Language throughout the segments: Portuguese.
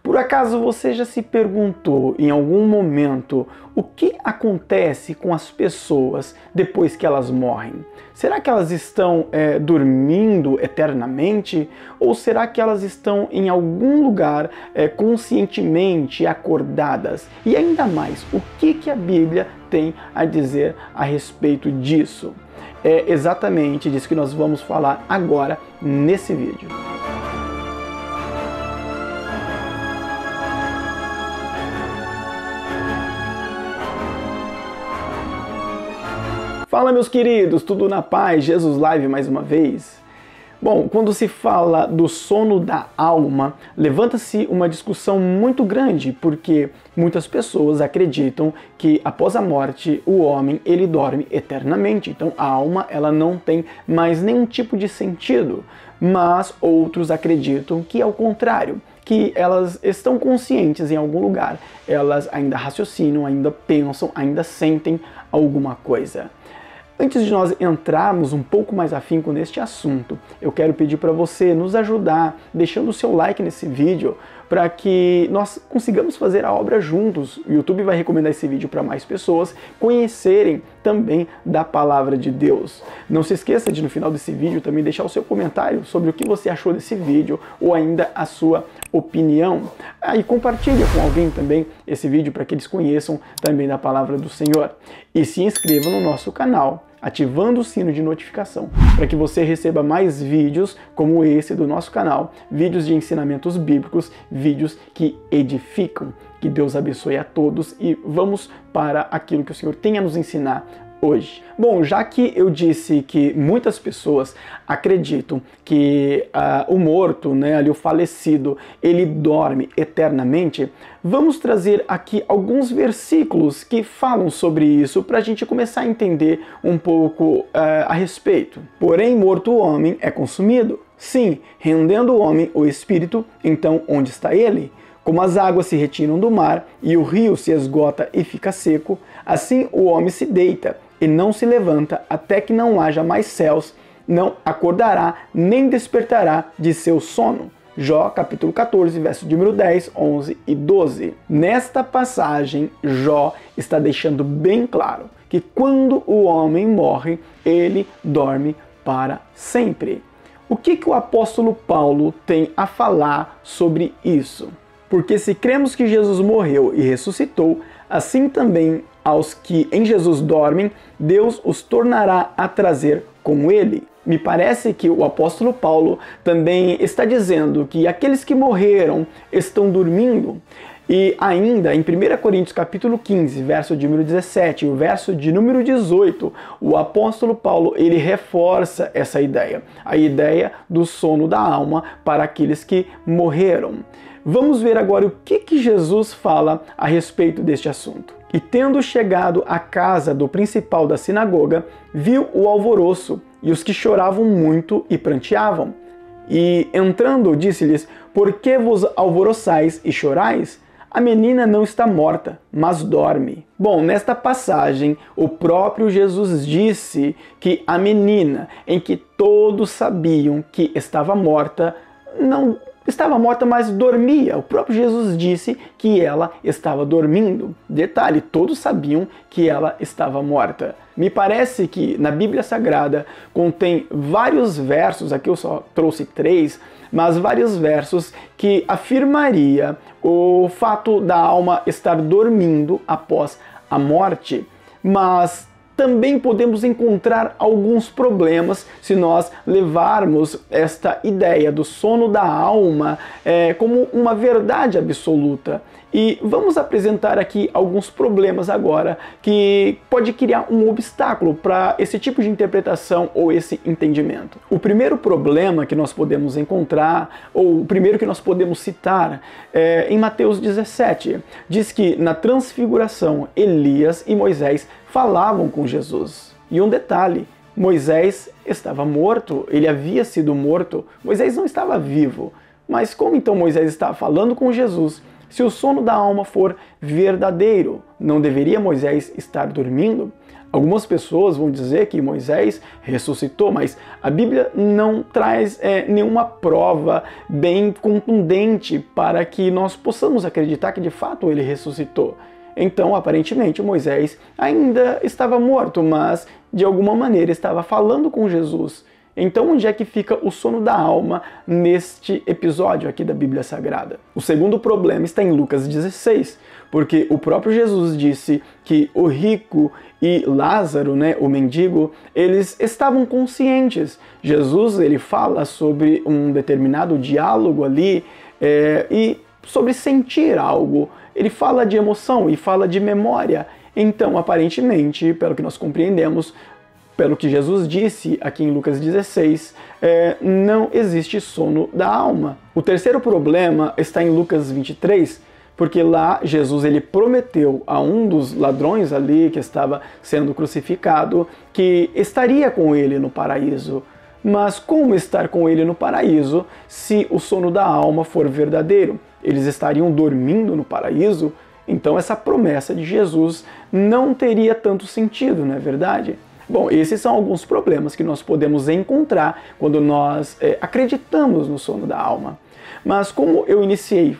Por acaso você já se perguntou em algum momento o que acontece com as pessoas depois que elas morrem? Será que elas estão dormindo eternamente? Ou será que elas estão em algum lugar conscientemente acordadas? E ainda mais, o que a Bíblia tem a dizer a respeito disso? É exatamente disso que nós vamos falar agora nesse vídeo. Fala, meus queridos, tudo na paz? Jesus Live mais uma vez. Bom, quando se fala do sono da alma, levanta-se uma discussão muito grande, porque muitas pessoas acreditam que após a morte o homem ele dorme eternamente. Então a alma ela não tem mais nenhum tipo de sentido. Mas outros acreditam que é o contrário, que elas estão conscientes em algum lugar, elas ainda raciocinam, ainda pensam, ainda sentem alguma coisa. Antes de nós entrarmos um pouco mais afinco neste assunto, eu quero pedir para você nos ajudar, deixando o seu like nesse vídeo, para que nós consigamos fazer a obra juntos. O YouTube vai recomendar esse vídeo para mais pessoas conhecerem também da Palavra de Deus. Não se esqueça de, no final desse vídeo, também deixar o seu comentário sobre o que você achou desse vídeo ou ainda a sua opinião. E compartilhe com alguém também esse vídeo para que eles conheçam também da Palavra do Senhor. E se inscreva no nosso canal, ativando o sino de notificação, para que você receba mais vídeos como esse do nosso canal, vídeos de ensinamentos bíblicos, vídeos que edificam. Que Deus abençoe a todos e vamos para aquilo que o Senhor tem a nos ensinar hoje. Bom, já que eu disse que muitas pessoas acreditam que o morto, ali o falecido, ele dorme eternamente, vamos trazer aqui alguns versículos que falam sobre isso para a gente começar a entender um pouco a respeito. Porém, morto o homem é consumido. Sim, rendendo o homem o espírito, então onde está ele? Como as águas se retiram do mar e o rio se esgota e fica seco, assim o homem se deita e não se levanta até que não haja mais céus, não acordará nem despertará de seu sono. Jó, capítulo 14, verso de número 10, 11 e 12. Nesta passagem, Jó está deixando bem claro que quando o homem morre, ele dorme para sempre. O que o apóstolo Paulo tem a falar sobre isso? Porque se cremos que Jesus morreu e ressuscitou, assim também aos que em Jesus dormem, Deus os tornará a trazer com ele. Me parece que o apóstolo Paulo também está dizendo que aqueles que morreram estão dormindo. E ainda em 1 Coríntios capítulo 15, verso de número 17 e o verso de número 18, o apóstolo Paulo ele reforça essa ideia, a ideia do sono da alma para aqueles que morreram. Vamos ver agora o que Jesus fala a respeito deste assunto. E tendo chegado à casa do principal da sinagoga, viu o alvoroço e os que choravam muito e pranteavam. E entrando, disse-lhes: por que vos alvoroçais e chorais? A menina não está morta, mas dorme. Bom, nesta passagem, o próprio Jesus disse que a menina, em que todos sabiam que estava morta, não estava morta, mas dormia. O próprio Jesus disse que ela estava dormindo. Detalhe, todos sabiam que ela estava morta. Me parece que na Bíblia Sagrada contém vários versos, aqui eu só trouxe 3, mas vários versos que afirmaria o fato da alma estar dormindo após a morte. Mas também podemos encontrar alguns problemas se nós levarmos esta ideia do sono da alma como uma verdade absoluta. E vamos apresentar aqui alguns problemas agora que pode criar um obstáculo para esse tipo de interpretação ou esse entendimento. O primeiro problema que nós podemos encontrar, ou o primeiro que nós podemos citar, é em Mateus 17. Diz que na transfiguração Elias e Moisés falavam com Jesus. E um detalhe, Moisés estava morto, ele havia sido morto, Moisés não estava vivo. Mas como então Moisés estava falando com Jesus, se o sono da alma for verdadeiro, não deveria Moisés estar dormindo? Algumas pessoas vão dizer que Moisés ressuscitou, mas a Bíblia não traz nenhuma prova bem contundente para que nós possamos acreditar que de fato ele ressuscitou. Então, aparentemente, Moisés ainda estava morto, mas de alguma maneira estava falando com Jesus. Então, onde é que fica o sono da alma neste episódio aqui da Bíblia Sagrada? O segundo problema está em Lucas 16, porque o próprio Jesus disse que o rico e Lázaro, o mendigo, eles estavam conscientes. Jesus, ele fala sobre um determinado diálogo ali e sobre sentir algo. Ele fala de emoção e fala de memória. Então, aparentemente, pelo que nós compreendemos, pelo que Jesus disse aqui em Lucas 16, não existe sono da alma. O terceiro problema está em Lucas 23, porque lá Jesus ele prometeu a um dos ladrões ali que estava sendo crucificado que estaria com ele no paraíso. Mas como estar com ele no paraíso se o sono da alma for verdadeiro? Eles estariam dormindo no paraíso? Então essa promessa de Jesus não teria tanto sentido, não é verdade? Bom, esses são alguns problemas que nós podemos encontrar quando nós acreditamos no sono da alma. Mas como eu iniciei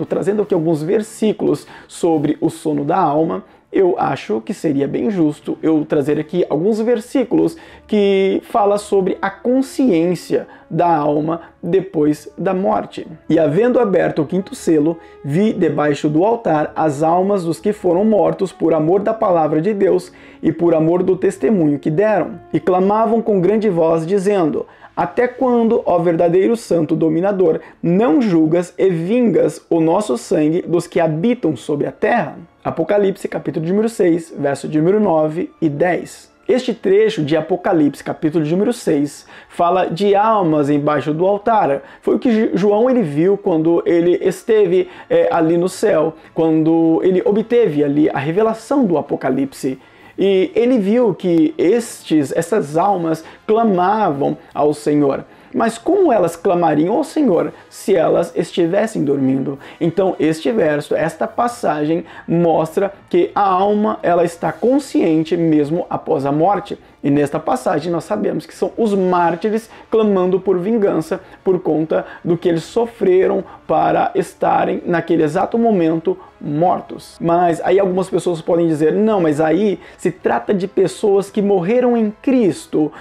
trazendo aqui alguns versículos sobre o sono da alma, eu acho que seria bem justo eu trazer aqui alguns versículos que falam sobre a consciência da alma depois da morte. E havendo aberto o quinto selo, vi debaixo do altar as almas dos que foram mortos por amor da palavra de Deus e por amor do testemunho que deram. E clamavam com grande voz, dizendo: até quando, ó verdadeiro santo dominador, não julgas e vingas o nosso sangue dos que habitam sobre a terra? Apocalipse, capítulo de número 6, verso de número 9 e 10. Este trecho de Apocalipse, capítulo de número 6, fala de almas embaixo do altar. Foi o que João ele viu quando ele esteve ali no céu, quando ele obteve ali a revelação do Apocalipse. E ele viu que essas almas clamavam ao Senhor. Mas como elas clamariam ao Senhor se elas estivessem dormindo? Então este verso, esta passagem mostra que a alma ela está consciente mesmo após a morte. E nesta passagem nós sabemos que são os mártires clamando por vingança por conta do que eles sofreram para estarem naquele exato momento mortos. Mas aí algumas pessoas podem dizer, não, mas aí se trata de pessoas que morreram em Cristo,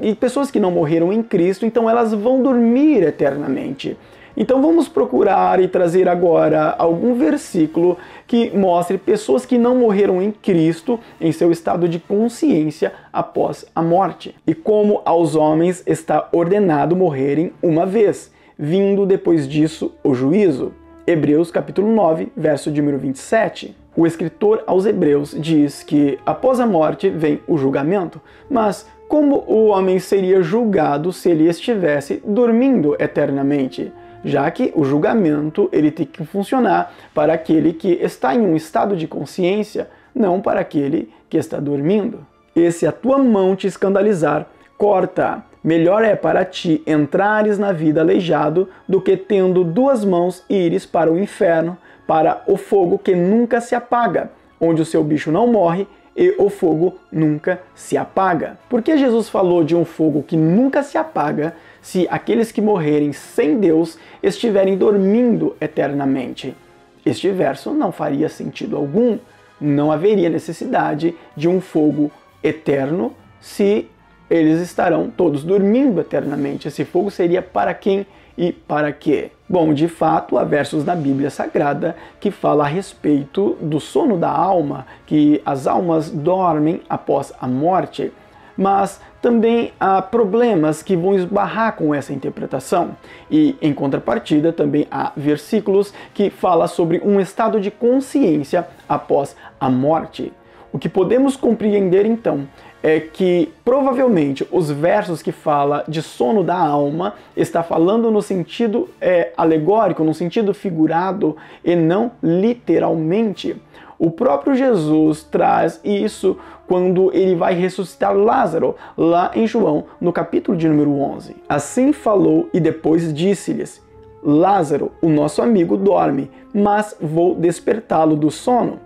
e pessoas que não morreram em Cristo, então elas vão dormir eternamente. Então vamos procurar e trazer agora algum versículo que mostre pessoas que não morreram em Cristo em seu estado de consciência após a morte. E como aos homens está ordenado morrerem uma vez, vindo depois disso o juízo. Hebreus capítulo 9, verso de número 27. O escritor aos Hebreus diz que após a morte vem o julgamento, mas como o homem seria julgado se ele estivesse dormindo eternamente? Já que o julgamento ele tem que funcionar para aquele que está em um estado de consciência, não para aquele que está dormindo. E se a tua mão te escandalizar, corta. Melhor é para ti entrares na vida aleijado do que tendo duas mãos ires para o inferno, para o fogo que nunca se apaga, onde o seu bicho não morre e o fogo nunca se apaga. Por que Jesus falou de um fogo que nunca se apaga se aqueles que morrerem sem Deus estiverem dormindo eternamente? Este verso não faria sentido algum. Não haveria necessidade de um fogo eterno se eles estarão todos dormindo eternamente. Esse fogo seria para quem e para quê? Bom, de fato, há versos na Bíblia Sagrada que falam a respeito do sono da alma, que as almas dormem após a morte. Mas também há problemas que vão esbarrar com essa interpretação. E, em contrapartida, também há versículos que falam sobre um estado de consciência após a morte. O que podemos compreender, então, é que provavelmente os versos que falam de sono da alma está falando no sentido alegórico, no sentido figurado e não literalmente. O próprio Jesus traz isso quando ele vai ressuscitar Lázaro, lá em João, no capítulo de número 11. Assim falou e depois disse-lhes: Lázaro, o nosso amigo, dorme, mas vou despertá-lo do sono.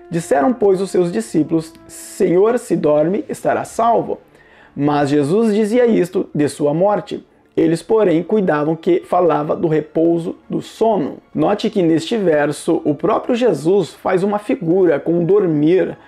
Disseram, pois, os seus discípulos: Senhor, se dorme, estará salvo. Mas Jesus dizia isto de sua morte. Eles, porém, cuidavam que falava do repouso do sono. Note que neste verso o próprio Jesus faz uma figura com dormir,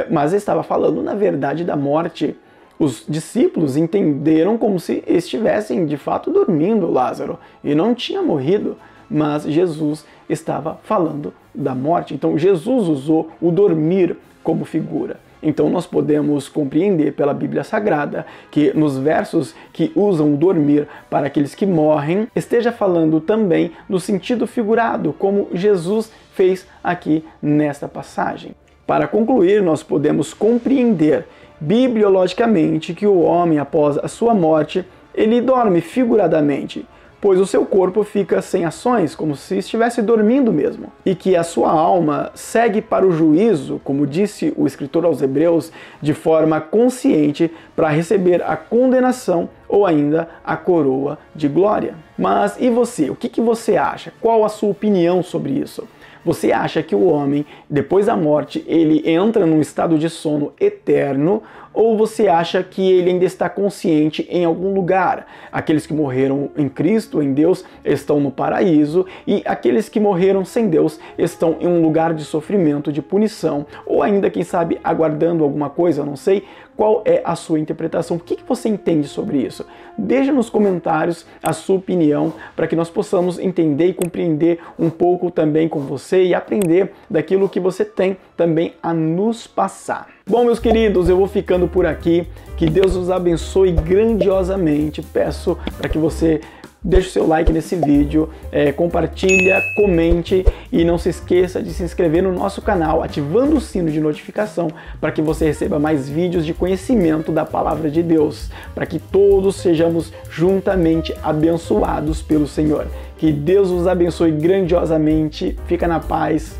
mas estava falando, na verdade, da morte. Os discípulos entenderam como se estivessem de fato dormindo Lázaro e não tinha morrido, mas Jesus estava falando da morte. Então Jesus usou o dormir como figura. Então nós podemos compreender pela Bíblia Sagrada que nos versos que usam o dormir para aqueles que morrem, esteja falando também no sentido figurado, como Jesus fez aqui nesta passagem. Para concluir, nós podemos compreender bibliologicamente que o homem, após a sua morte, ele dorme figuradamente, pois o seu corpo fica sem ações, como se estivesse dormindo mesmo, e que a sua alma segue para o juízo, como disse o escritor aos Hebreus, de forma consciente para receber a condenação ou ainda a coroa de glória. Mas e você? O que você acha? Qual a sua opinião sobre isso? Você acha que o homem, depois da morte, ele entra num estado de sono eterno, ou você acha que ele ainda está consciente em algum lugar? Aqueles que morreram em Cristo, em Deus, estão no paraíso, e aqueles que morreram sem Deus estão em um lugar de sofrimento, de punição, ou ainda, quem sabe, aguardando alguma coisa, eu não sei. Qual é a sua interpretação? O que você entende sobre isso? Deixe nos comentários a sua opinião para que nós possamos entender e compreender um pouco também com você e aprender daquilo que você tem também a nos passar. Bom, meus queridos, eu vou ficando por aqui. Que Deus os abençoe grandiosamente. Peço para que você deixe o seu like nesse vídeo, compartilha, comente e não se esqueça de se inscrever no nosso canal, ativando o sino de notificação para que você receba mais vídeos de conhecimento da Palavra de Deus, para que todos sejamos juntamente abençoados pelo Senhor. Que Deus os abençoe grandiosamente. Fica na paz.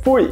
Fui!